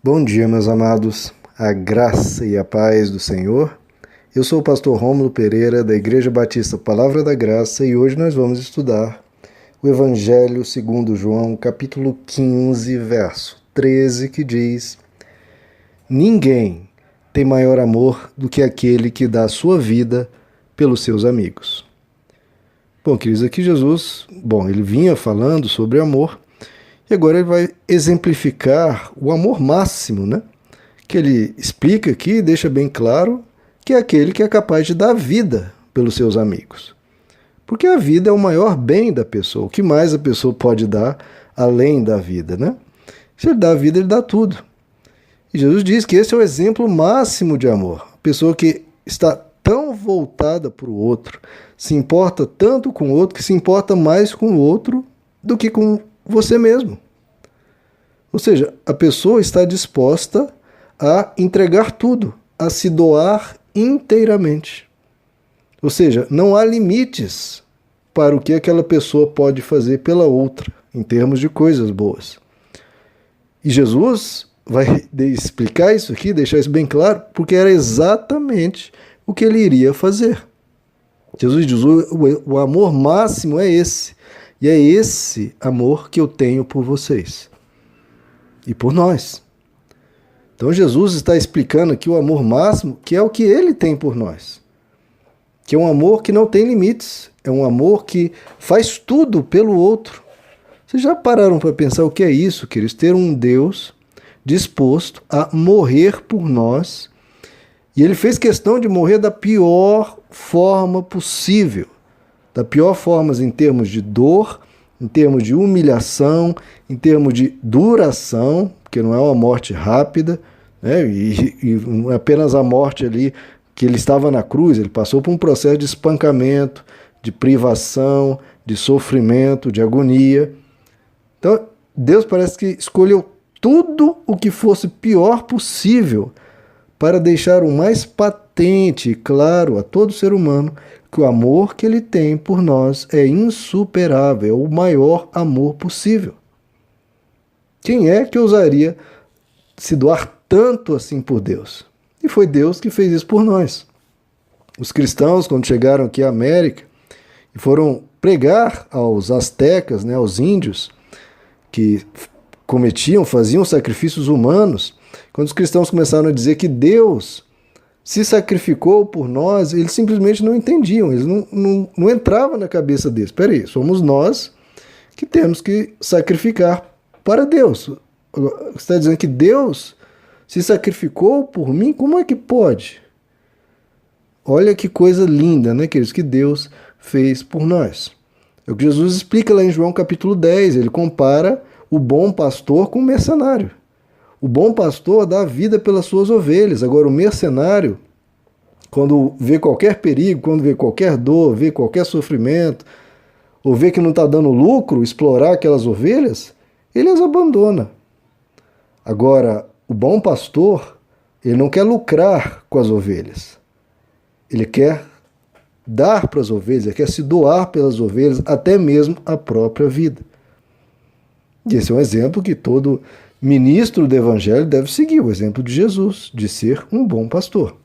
Bom dia, meus amados, a graça e a paz do Senhor. Eu sou o pastor Rômulo Pereira, da Igreja Batista Palavra da Graça, e hoje nós vamos estudar o Evangelho segundo João, capítulo 15, verso 13, que diz: Ninguém tem maior amor do que aquele que dá a sua vida pelos seus amigos. Bom, queridos, aqui Jesus, ele vinha falando sobre amor, e agora ele vai exemplificar o amor máximo, né? Que ele explica aqui e deixa bem claro que é aquele que é capaz de dar vida pelos seus amigos. Porque a vida é o maior bem da pessoa. O que mais a pessoa pode dar além da vida, né? Se ele dá a vida, ele dá tudo. E Jesus diz que esse é o exemplo máximo de amor. A pessoa que está tão voltada para o outro, se importa tanto com o outro, que se importa mais com o outro do que com você mesmo. Ou seja, a pessoa está disposta a entregar tudo, a se doar inteiramente. Ou seja, não há limites para o que aquela pessoa pode fazer pela outra, em termos de coisas boas. E Jesus vai explicar isso aqui, deixar isso bem claro, porque era exatamente o que ele iria fazer. Jesus diz, o amor máximo é esse. E é esse amor que eu tenho por vocês e por nós. Então Jesus está explicando aqui o amor máximo, que é o que ele tem por nós. Que é um amor que não tem limites. É um amor que faz tudo pelo outro. Vocês já pararam para pensar o que é isso, queridos? Ter um Deus disposto a morrer por nós. E ele fez questão de morrer da pior forma possível. Da pior forma em termos de dor, em termos de humilhação, em termos de duração, porque não é uma morte rápida, né? E não é apenas a morte ali que ele estava na cruz, ele passou por um processo de espancamento, de privação, de sofrimento, de agonia. Então, Deus parece que escolheu tudo o que fosse pior possível para deixar o mais patente e claro a todo ser humano que o amor que ele tem por nós é insuperável, é o maior amor possível. Quem é que ousaria se doar tanto assim por Deus? E foi Deus que fez isso por nós. Os cristãos, quando chegaram aqui à América e foram pregar aos astecas, né, aos índios, que faziam sacrifícios humanos, quando os cristãos começaram a dizer que Deus se sacrificou por nós, eles simplesmente não entendiam, eles não entravam na cabeça deles. Espera aí, somos nós que temos que sacrificar para Deus. Você está dizendo que Deus se sacrificou por mim? Como é que pode? Olha que coisa linda, né, queridos, que Deus fez por nós. É o que Jesus explica lá em João capítulo 10, ele compara o bom pastor com o mercenário. O bom pastor dá a vida pelas suas ovelhas. Agora, o mercenário, quando vê qualquer perigo, quando vê qualquer dor, vê qualquer sofrimento, ou vê que não está dando lucro explorar aquelas ovelhas, ele as abandona. Agora, o bom pastor, ele não quer lucrar com as ovelhas. Ele quer dar para as ovelhas, ele quer se doar pelas ovelhas, até mesmo a própria vida. E esse é um exemplo que todo ministro do Evangelho deve seguir, o exemplo de Jesus, de ser um bom pastor.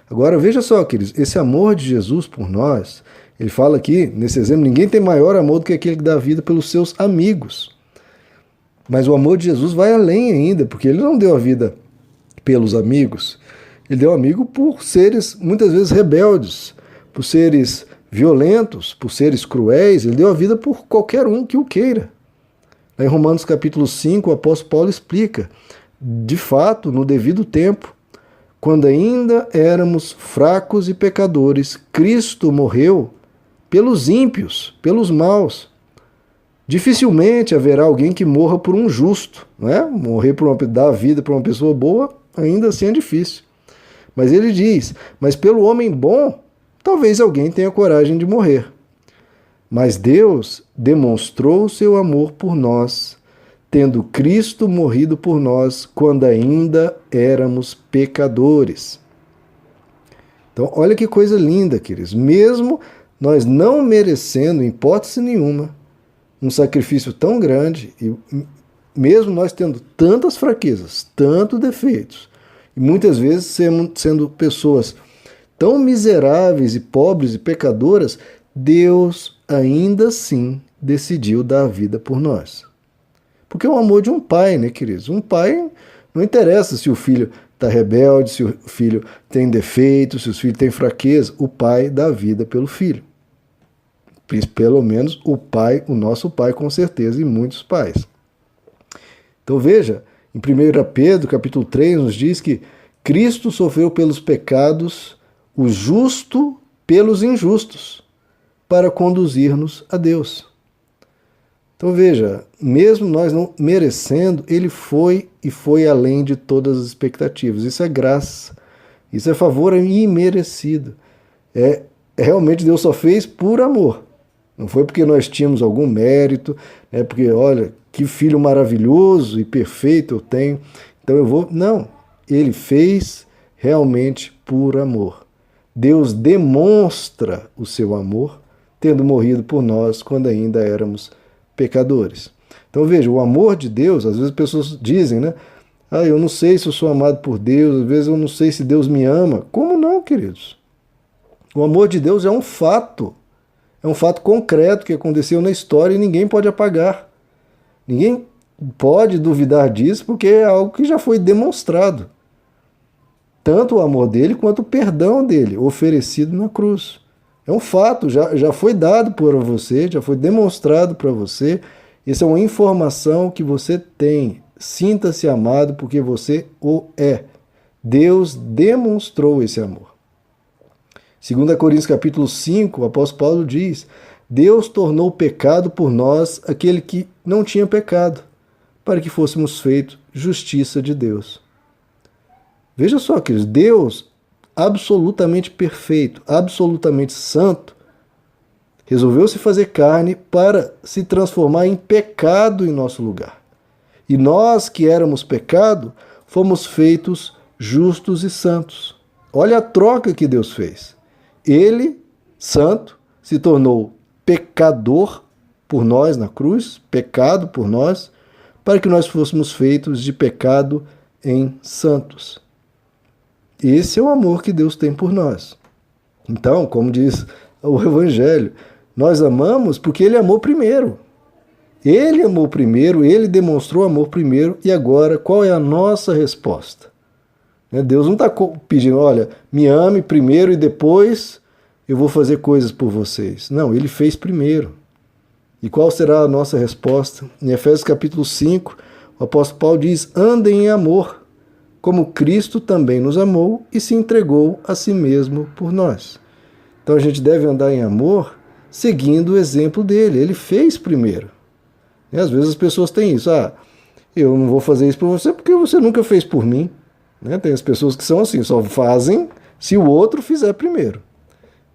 Agora, veja só, queridos, esse amor de Jesus por nós, ele fala aqui, nesse exemplo, ninguém tem maior amor do que aquele que dá vida pelos seus amigos. Mas o amor de Jesus vai além ainda, porque ele não deu a vida pelos amigos, ele deu amigo por seres, muitas vezes, rebeldes, por seres violentos, por seres cruéis, ele deu a vida por qualquer um que o queira. Em Romanos capítulo 5, o apóstolo Paulo explica, de fato, no devido tempo, quando ainda éramos fracos e pecadores, Cristo morreu pelos ímpios, pelos maus. Dificilmente haverá alguém que morra por um justo, não é? Dar a vida para uma pessoa boa, ainda assim é difícil. Mas ele diz, mas pelo homem bom, talvez alguém tenha coragem de morrer. Mas Deus demonstrou o seu amor por nós, tendo Cristo morrido por nós quando ainda éramos pecadores. Então, olha que coisa linda, queridos. Mesmo nós não merecendo, em hipótese nenhuma, um sacrifício tão grande, e mesmo nós tendo tantas fraquezas, tantos defeitos, e muitas vezes sendo pessoas tão miseráveis e pobres e pecadoras, Deus ainda assim decidiu dar a vida por nós. Porque é o amor de um pai, né, queridos? Um pai, não interessa se o filho está rebelde, se o filho tem defeitos, se o filho tem fraqueza, o pai dá a vida pelo filho. Pelo menos o pai, o nosso pai, com certeza, e muitos pais. Então veja, em 1 Pedro, capítulo 3, nos diz que Cristo sofreu pelos pecados, o justo pelos injustos, para conduzir-nos a Deus. Então veja, mesmo nós não merecendo, ele foi e foi além de todas as expectativas. Isso é graça, isso é favor imerecido. Realmente Deus só fez por amor. Não foi porque nós tínhamos algum mérito, porque, olha, que filho maravilhoso e perfeito eu tenho, então eu vou... Não, ele fez realmente por amor. Deus demonstra o seu amor, tendo morrido por nós quando ainda éramos pecadores. Então veja, o amor de Deus, às vezes as pessoas dizem, né? Eu não sei se eu sou amado por Deus, às vezes eu não sei se Deus me ama. Como não, queridos? O amor de Deus é um fato concreto que aconteceu na história e ninguém pode apagar. Ninguém pode duvidar disso porque é algo que já foi demonstrado. Tanto o amor dele quanto o perdão dele, oferecido na cruz. É um fato, já foi dado por você, já foi demonstrado para você. Isso é uma informação que você tem. Sinta-se amado porque você o é. Deus demonstrou esse amor. 2 Coríntios capítulo 5, o apóstolo Paulo diz: Deus tornou pecado por nós aquele que não tinha pecado, para que fôssemos feitos justiça de Deus. Veja só, queridos, Deus, absolutamente perfeito, absolutamente santo, resolveu se fazer carne para se transformar em pecado em nosso lugar. E nós que éramos pecado, fomos feitos justos e santos. Olha a troca que Deus fez. Ele, santo, se tornou pecador por nós na cruz, pecado por nós, para que nós fôssemos feitos de pecado em santos. Esse é o amor que Deus tem por nós. Então, como diz o Evangelho, nós amamos porque Ele amou primeiro. Ele amou primeiro, Ele demonstrou amor primeiro, e agora qual é a nossa resposta? Deus não está pedindo, olha, me ame primeiro e depois eu vou fazer coisas por vocês. Não, Ele fez primeiro. E qual será a nossa resposta? Em Efésios capítulo 5, o apóstolo Paulo diz: andem em amor, como Cristo também nos amou e se entregou a si mesmo por nós. Então a gente deve andar em amor seguindo o exemplo dele. Ele fez primeiro. E às vezes as pessoas têm isso. Eu não vou fazer isso por você porque você nunca fez por mim. Tem as pessoas que são assim, só fazem se o outro fizer primeiro.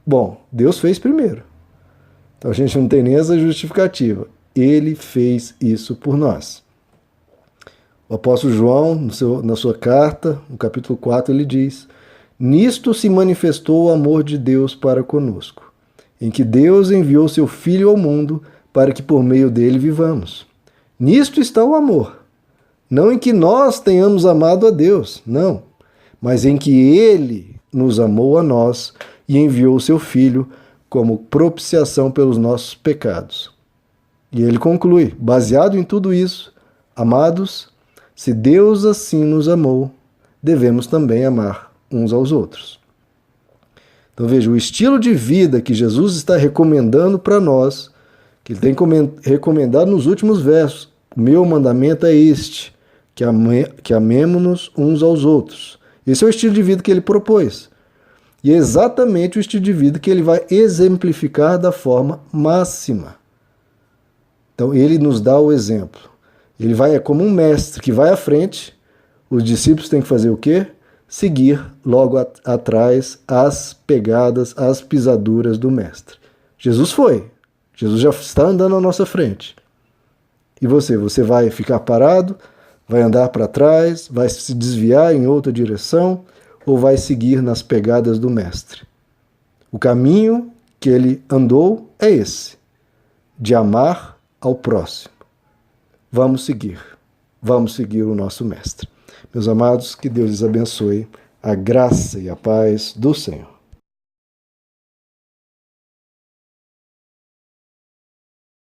Bom, Deus fez primeiro. Então a gente não tem nem essa justificativa. Ele fez isso por nós. O apóstolo João, na sua carta, no capítulo 4, ele diz: nisto se manifestou o amor de Deus para conosco, em que Deus enviou seu Filho ao mundo para que por meio dele vivamos. Nisto está o amor. Não em que nós tenhamos amado a Deus, não, mas em que Ele nos amou a nós e enviou o seu Filho como propiciação pelos nossos pecados. E ele conclui, baseado em tudo isso: amados, se Deus assim nos amou, devemos também amar uns aos outros. Então veja, o estilo de vida que Jesus está recomendando para nós, que ele tem recomendado nos últimos versos: o meu mandamento é este, que amemo-nos uns aos outros. Esse é o estilo de vida que ele propôs. E é exatamente o estilo de vida que ele vai exemplificar da forma máxima. Então ele nos dá o exemplo. Ele é como um mestre que vai à frente, os discípulos têm que fazer o quê? Seguir logo atrás as pegadas, as pisaduras do mestre. Jesus foi. Jesus já está andando à nossa frente. E você vai ficar parado? Vai andar para trás? Vai se desviar em outra direção? Ou vai seguir nas pegadas do mestre? O caminho que ele andou é esse, de amar ao próximo. Vamos seguir. vamos seguir o nosso Mestre. Meus amados, que Deus lhes abençoe, a graça e a paz do Senhor.